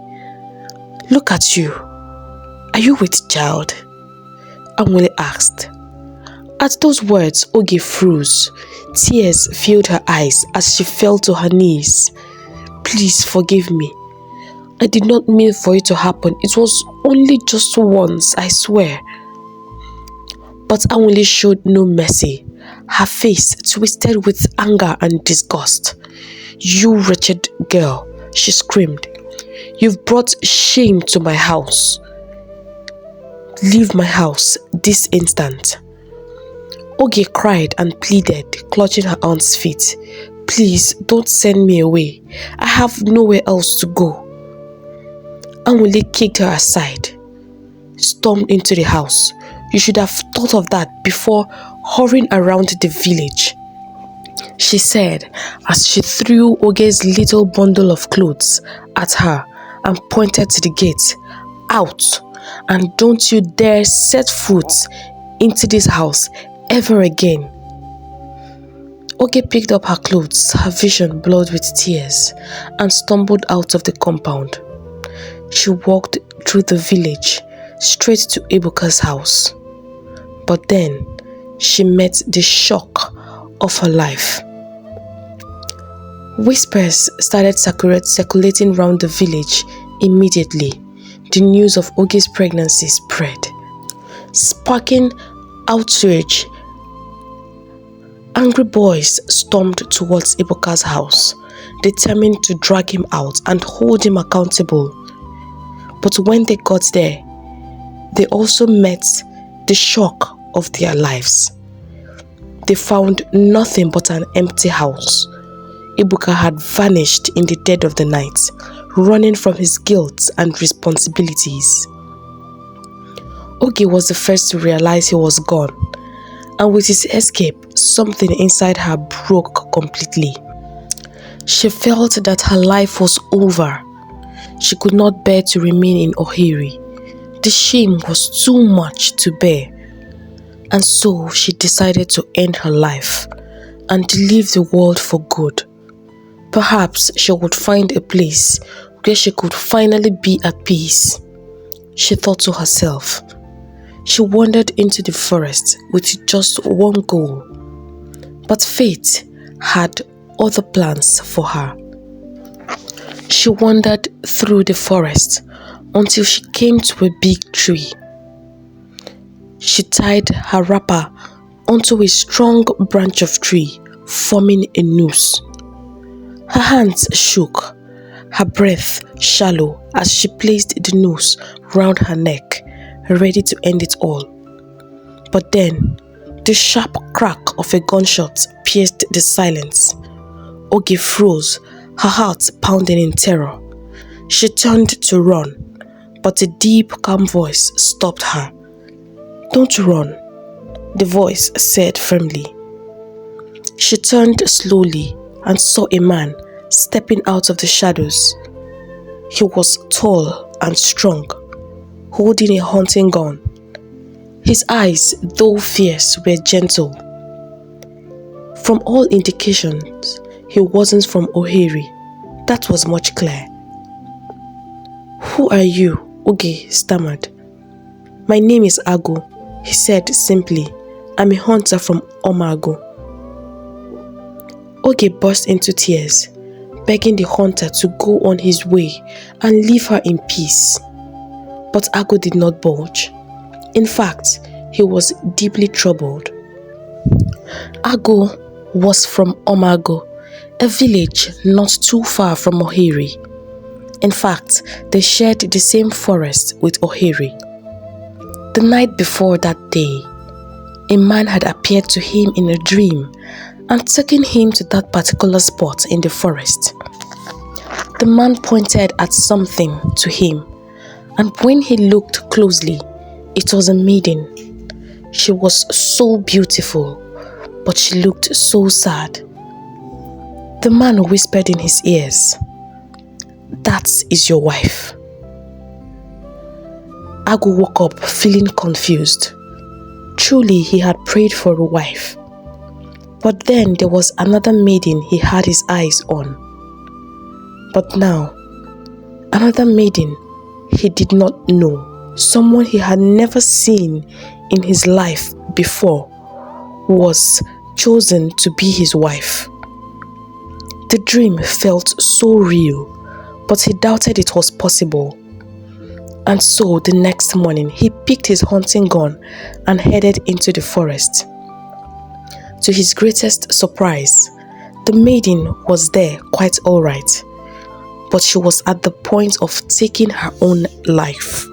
Look at you. Are you with child? Anwuli asked. At those words, Ugie froze. Tears filled her eyes as she fell to her knees. Please forgive me. I did not mean for it to happen. It was only just once, I swear. But Anwuli showed no mercy. Her face twisted with anger and disgust. You wretched girl, she screamed. You've brought shame to my house. Leave my house this instant. Ugie cried and pleaded, clutching her aunt's feet. Please, don't send me away. I have nowhere else to go. Anwuli kicked her aside, stormed into the house. You should have thought of that before hurrying around the village, she said as she threw Ugie's little bundle of clothes at her and pointed to the gate. Out, and don't you dare set foot into this house ever again. Ugie picked up her clothes, her vision blurred with tears, and stumbled out of the compound. She walked through the village, straight to Ibuka's house. But then, she met the shock of her life. Whispers started circulating round the village immediately. The news of Ugie's pregnancy spread, sparking outrage. Angry boys stormed towards Ibuka's house, determined to drag him out and hold him accountable. But when they got there, they also met the shock of their lives. They found nothing but an empty house. Ibuka had vanished in the dead of the night, running from his guilt and responsibilities. Ugie was the first to realize he was gone, and with his escape, something inside her broke completely. She felt that her life was over. She could not bear to remain in Ohiri. The shame was too much to bear, and so she decided to end her life and leave the world for good. Perhaps she would find a place where she could finally be at peace, she thought to herself. She wandered into the forest with just one goal, but fate had other plans for her. She wandered through the forest until she came to a big tree. She tied her wrapper onto a strong branch of tree, forming a noose. Her hands shook, her breath shallow as she placed the noose round her neck, ready to end it all. But then, the sharp crack of a gunshot pierced the silence. Ugie froze, her heart pounding in terror. She turned to run, but a deep, calm voice stopped her. "Don't run," the voice said firmly. She turned slowly and saw a man stepping out of the shadows. He was tall and strong, holding a hunting gun. His eyes, though fierce, were gentle. From all indications, he wasn't from O'Hare. That was much clear. "Who are you?" Ugie stammered. "My name is Ago," he said simply. "I'm a hunter from Omago." Ugie burst into tears, begging the hunter to go on his way and leave her in peace. But Ago did not budge. In fact, he was deeply troubled. Ago was from Omago, a village not too far from O'Hare. In fact, they shared the same forest with O'Hare. The night before that day, a man had appeared to him in a dream and taken him to that particular spot in the forest. The man pointed at something to him, and when he looked closely, it was a maiden. She was so beautiful, but she looked so sad. The man whispered in his ears, "That is your wife." Ago woke up feeling confused. Truly, he had prayed for a wife. But then there was another maiden he had his eyes on. But now, another maiden he did not know, someone he had never seen in his life before, was chosen to be his wife. The dream felt so real, but he doubted it was possible. And so the next morning, he picked his hunting gun and headed into the forest. To his greatest surprise, the maiden was there quite all right, but she was at the point of taking her own life.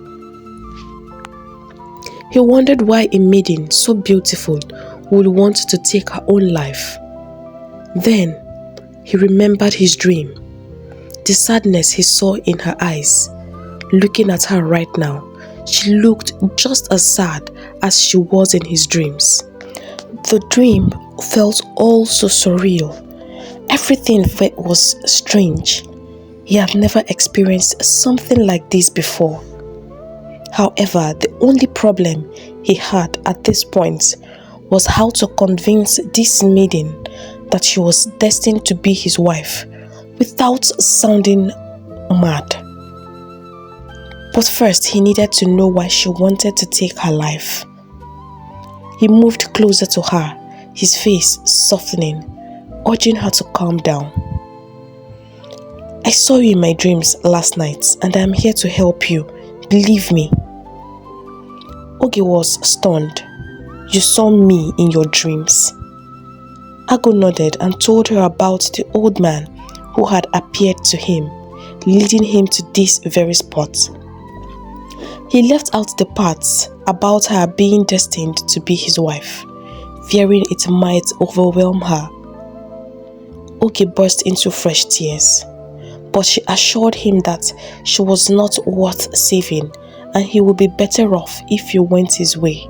He wondered why a maiden so beautiful would want to take her own life. Then he remembered his dream, the sadness he saw in her eyes. Looking at her right now, she looked just as sad as she was in his dreams. The dream felt all so surreal. Everything was strange. He had never experienced something like this before. However, the only problem he had at this point was how to convince this maiden that she was destined to be his wife without sounding mad. But first, he needed to know why she wanted to take her life. He moved closer to her, his face softening, urging her to calm down. "I saw you in my dreams last night, and I am here to help you. Believe me." Ugie was stunned. "You saw me in your dreams?" Ago nodded and told her about the old man who had appeared to him, leading him to this very spot. He left out the parts about her being destined to be his wife, fearing it might overwhelm her. Ugie burst into fresh tears, but she assured him that she was not worth saving and he would be better off if he went his way.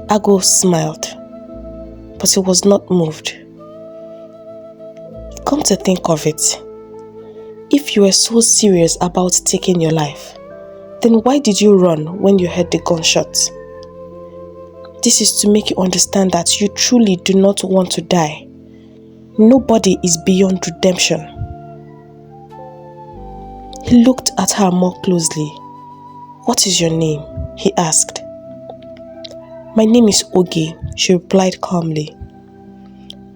Ago smiled, but he was not moved. Come to think of it, if you were so serious about taking your life, then why did you run when you heard the gunshot? This is to make you understand that you truly do not want to die. Nobody is beyond redemption. He looked at her more closely. "What is your name?" he asked. "My name is Ugie," she replied calmly.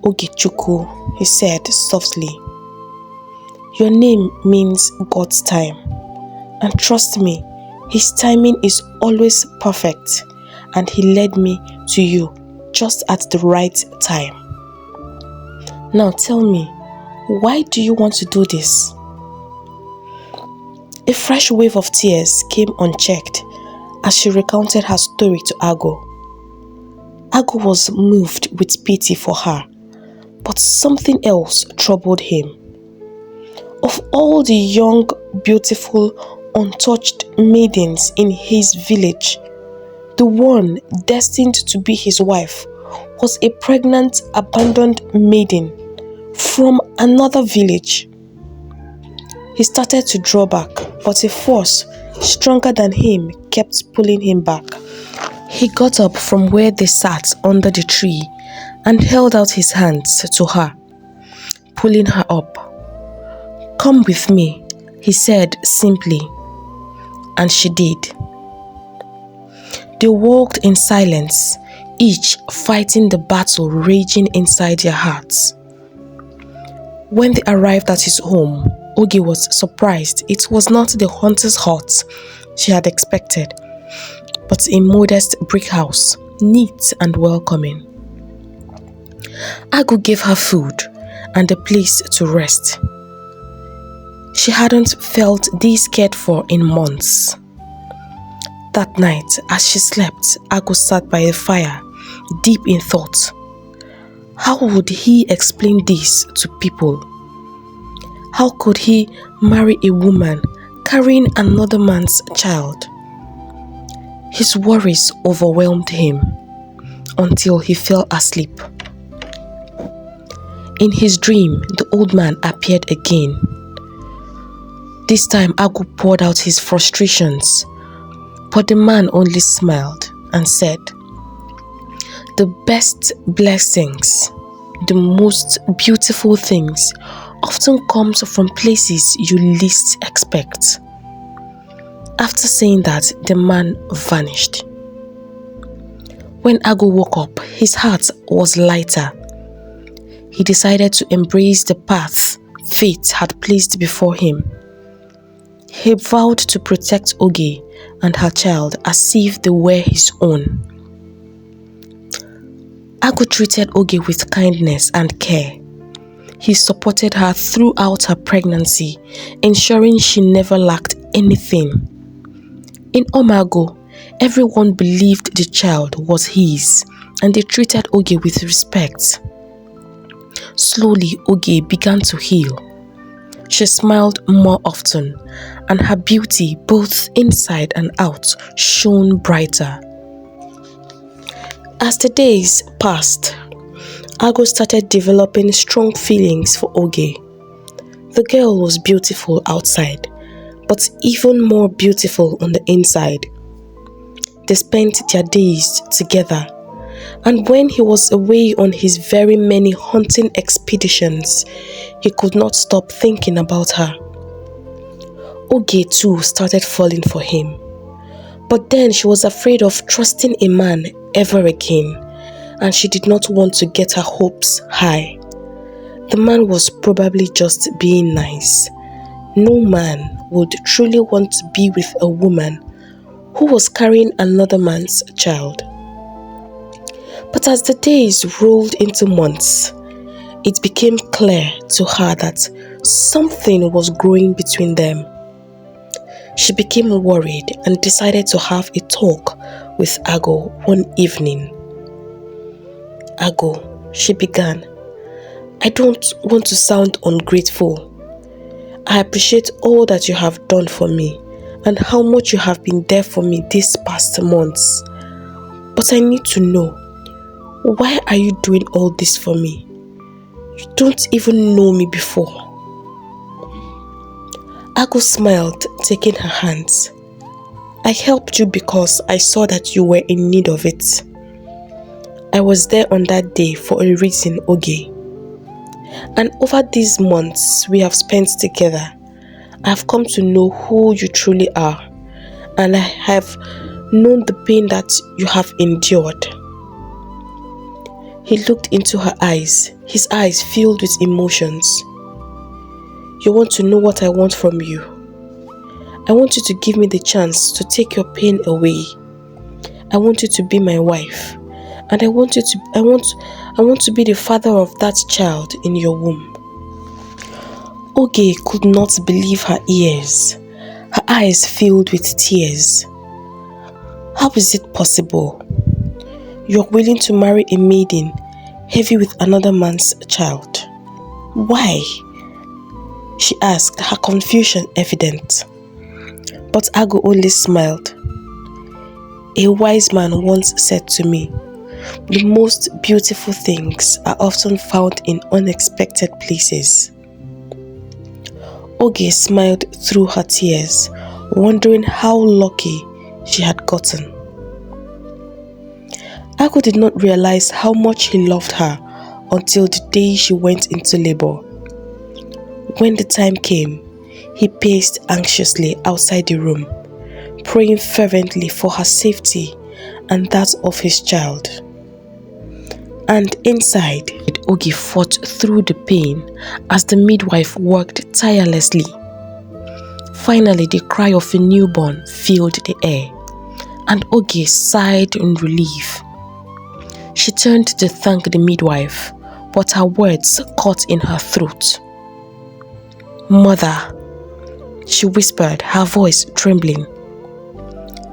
"Ugie Chukwu," he said softly. "Your name means God's time. And trust me, His timing is always perfect, and he led me to you just at the right time. Now tell me, why do you want to do this? A fresh wave of tears came unchecked as she recounted her story to Ago. Ago was moved with pity for her, but something else troubled him. Of all the young, beautiful, untouched maidens in his village, the one destined to be his wife was a pregnant, abandoned maiden from another village. He started to draw back, but a force stronger than him kept pulling him back. He got up from where they sat under the tree and held out his hands to her, pulling her up. "Come with me," he said simply, and she did. They walked in silence, each fighting the battle raging inside their hearts. When they arrived at his home, Ugie was surprised. It was not the hunter's hut she had expected, but a modest brick house, neat and welcoming. Ago gave her food and a place to rest. She hadn't felt this cared for in months. That night, as she slept, Ago sat by the fire, deep in thought. How would he explain this to people? How could he marry a woman carrying another man's child? His worries overwhelmed him until he fell asleep. In his dream, the old man appeared again. This time, Ago poured out his frustrations, but the man only smiled and said, "The best blessings, the most beautiful things often comes from places you least expect." After saying that, the man vanished. When Ago woke up, his heart was lighter. He decided to embrace the path fate had placed before him. He vowed to protect Ugie and her child as if they were his own. Ago treated Ugie with kindness and care. He supported her throughout her pregnancy, ensuring she never lacked anything. In Omago, everyone believed the child was his, and they treated Ugie with respect. Slowly, Ugie began to heal. She smiled more often, and her beauty, both inside and out, shone brighter. As the days passed, Ago started developing strong feelings for Ugie. The girl was beautiful outside, but even more beautiful on the inside. They spent their days together, and when he was away on his very many hunting expeditions, he could not stop thinking about her. Ugie too started falling for him, but then she was afraid of trusting a man ever again, and she did not want to get her hopes high. The man was probably just being nice. No man would truly want to be with a woman who was carrying another man's child. But as the days rolled into months, it became clear to her that something was growing between them. She became worried and decided to have a talk with Ago one evening. "Ago," she began, "I don't want to sound ungrateful. I appreciate all that you have done for me and how much you have been there for me these past months. But I need to know, why are you doing all this for me? You don't even know me before." Ago smiled, taking her hands. "I helped you because I saw that you were in need of it. I was there on that day for a reason, Ugie. And over these months we have spent together, I have come to know who you truly are, and I have known the pain that you have endured." He looked into her eyes, his eyes filled with emotions. "You want to know what I want from you? I want you to give me the chance to take your pain away. I want you to be my wife. And I want to be the father of that child in your womb. Ugie could not believe her ears. Her eyes filled with tears. How is it possible? You're willing to marry a maiden heavy with another man's child. Why? She asked, her confusion evident. But Ago only smiled. A wise man once said to me, the most beautiful things are often found in unexpected places. Ugie smiled through her tears, wondering how lucky she had gotten. Ago did not realize how much he loved her until the day she went into labor. When the time came, he paced anxiously outside the room, praying fervently for her safety and that of his child. And inside, Ugie fought through the pain as the midwife worked tirelessly. Finally, the cry of a newborn filled the air, and Ugie sighed in relief. She turned to thank the midwife, but her words caught in her throat. "Mother," she whispered, her voice trembling.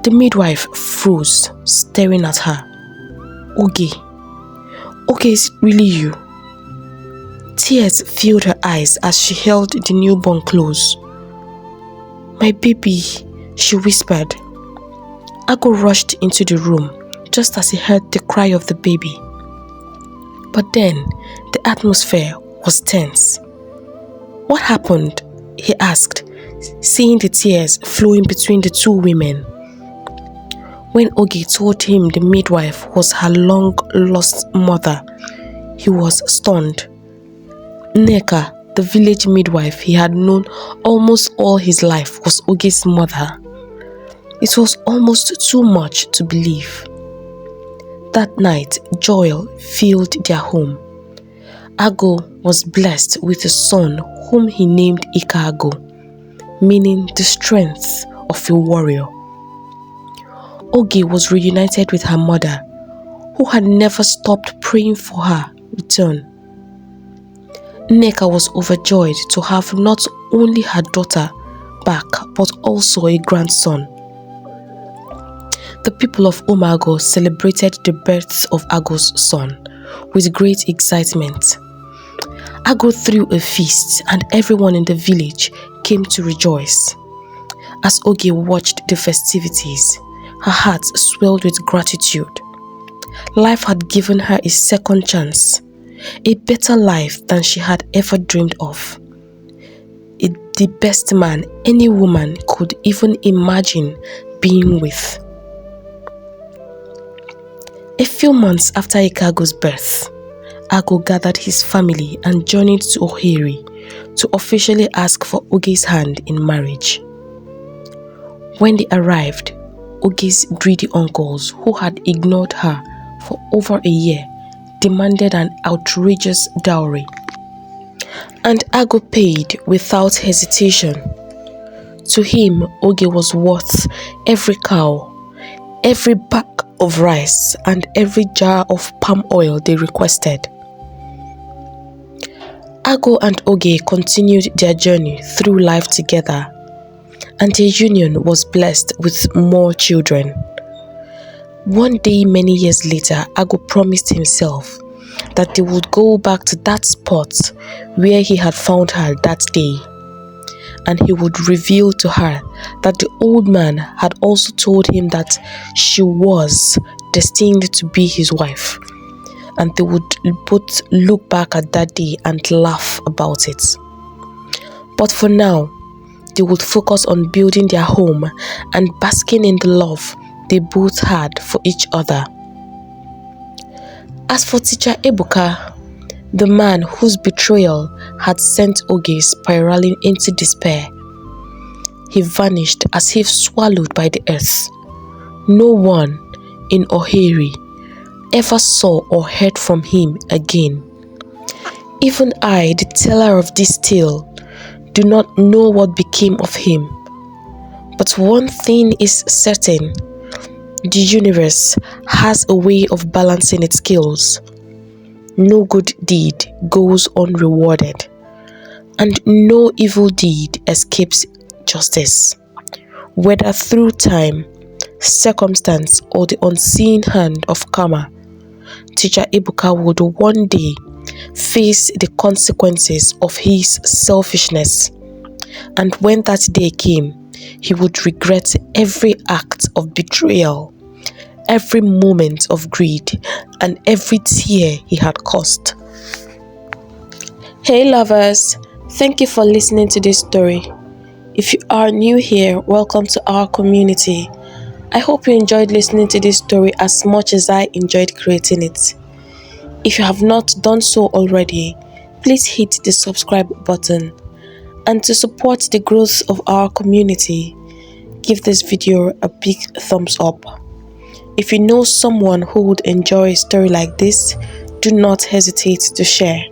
The midwife froze, staring at her. Ugie, is it really you?" Tears filled her eyes as she held the newborn close. "My baby," she whispered. Ago rushed into the room just as he heard the cry of the baby. But then, the atmosphere was tense. "What happened?" he asked, seeing the tears flowing between the two women. When Ugie told him the midwife was her long-lost mother, he was stunned. Nneka, the village midwife he had known almost all his life, was Ugie's mother. It was almost too much to believe. That night, joy filled their home. Ago was blessed with a son whom he named Iuka, meaning the strength of a warrior. Ugie was reunited with her mother, who had never stopped praying for her return. Nneka was overjoyed to have not only her daughter back, but also a grandson. The people of Umago celebrated the birth of Ago's son with great excitement. Ago threw a feast and everyone in the village came to rejoice. As Ugie watched the festivities, her heart swelled with gratitude. Life had given her a second chance, a better life than she had ever dreamed of. The best man any woman could even imagine being with. A few months after Ikago's birth, Ago gathered his family and journeyed to Ohere to officially ask for Ugie's hand in marriage. When they arrived, Ugie's greedy uncles, who had ignored her for over a year, demanded an outrageous dowry. And Ago paid without hesitation. To him, Ugie was worth every cow, every bag of rice, and every jar of palm oil they requested. Ago and Ugie continued their journey through life together, and their union was blessed with more children. One day many years later, Ago promised himself that they would go back to that spot where he had found her that day, and he would reveal to her that the old man had also told him that she was destined to be his wife, and they would both look back at that day and laugh about it. But for now, they would focus on building their home and basking in the love they both had for each other. As for teacher Ebuka, the man whose betrayal had sent Ugie spiraling into despair, he vanished as if swallowed by the earth. No one in Ohere ever saw or heard from him again. Even I, the teller of this tale, do not know what became of him. But one thing is certain: the universe has a way of balancing its scales. No good deed goes unrewarded, and no evil deed escapes justice. Whether through time, circumstance, or the unseen hand of karma, Teacher Ibuka would one day face the consequences of his selfishness. And when that day came, he would regret every act of betrayal, every moment of greed, and every tear he had caused. Hey lovers, thank you for listening to this story. If you are new here, welcome to our community. I hope you enjoyed listening to this story as much as I enjoyed creating it. If you have not done so already, please hit the subscribe button. And to support the growth of our community, give this video a big thumbs up. If you know someone who would enjoy a story like this, do not hesitate to share.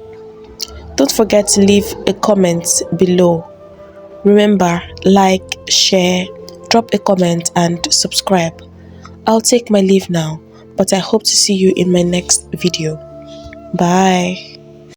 Don't forget to leave a comment below. Remember, like, share, drop a comment and subscribe. I'll take my leave now, but I hope to see you in my next video. Bye.